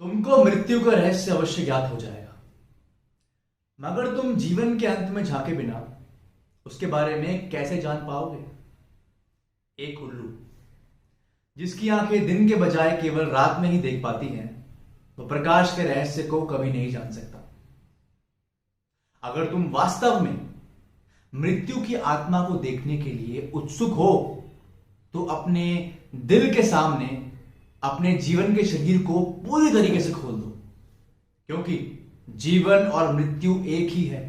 तुमको मृत्यु का रहस्य अवश्य ज्ञात हो जाएगा, मगर तुम जीवन के अंत में झांके बिना उसके बारे में कैसे जान पाओगे? एक उल्लू जिसकी आंखें दिन के बजाय केवल रात में ही देख पाती हैं, वो प्रकाश के रहस्य को कभी नहीं जान सकता। अगर तुम वास्तव में मृत्यु की आत्मा को देखने के लिए उत्सुक हो तो अपने दिल के सामने अपने जीवन के शरीर को पूरी तरीके से खोल दो, क्योंकि जीवन और मृत्यु एक ही है,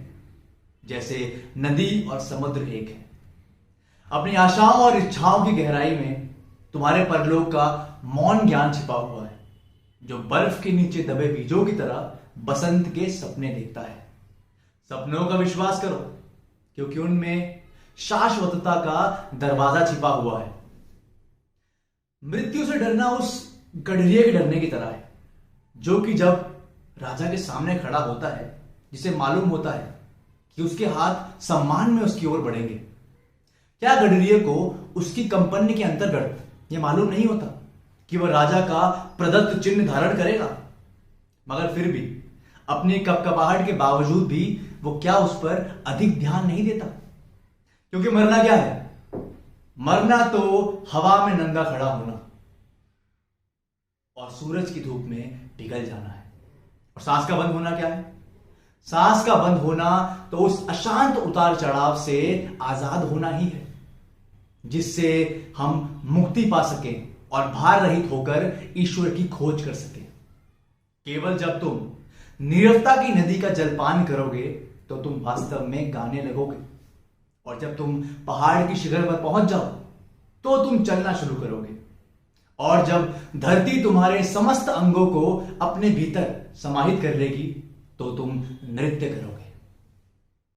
जैसे नदी और समुद्र एक है। अपनी आशाओं और इच्छाओं की गहराई में तुम्हारे परलोक का मौन ज्ञान छिपा हुआ है, जो बर्फ के नीचे दबे बीजों की तरह बसंत के सपने देखता है। सपनों का विश्वास करो, क्योंकि उनमें शाश्वतता का दरवाजा छिपा हुआ है। मृत्यु से डरना उस गडरिये के डरने की तरह है, जो कि जब राजा के सामने खड़ा होता है, जिसे मालूम होता है कि उसके हाथ सम्मान में उसकी ओर बढ़ेंगे। क्या गडरिये को उसकी कंपनी के अंतर्गत यह मालूम नहीं होता कि वह राजा का प्रदत्त चिन्ह धारण करेगा? मगर फिर भी अपनी कपकपाहट के बावजूद भी वो क्या उस पर अधिक ध्यान नहीं देता? क्योंकि मरना क्या है? मरना तो हवा में नंगा खड़ा होना और सूरज की धूप में पिघल जाना है। और सांस का बंद होना क्या है? सांस का बंद होना तो उस अशांत उतार चढ़ाव से आजाद होना ही है, जिससे हम मुक्ति पा सकें और भार रहित होकर ईश्वर की खोज कर सकें। केवल जब तुम नीरवता की नदी का जलपान करोगे तो तुम वास्तव में गाने लगोगे, और जब तुम पहाड़ की शिखर पर पहुंच जाओ तो तुम चलना शुरू करोगे, और जब धरती तुम्हारे समस्त अंगों को अपने भीतर समाहित कर लेगी तो तुम नृत्य करोगे।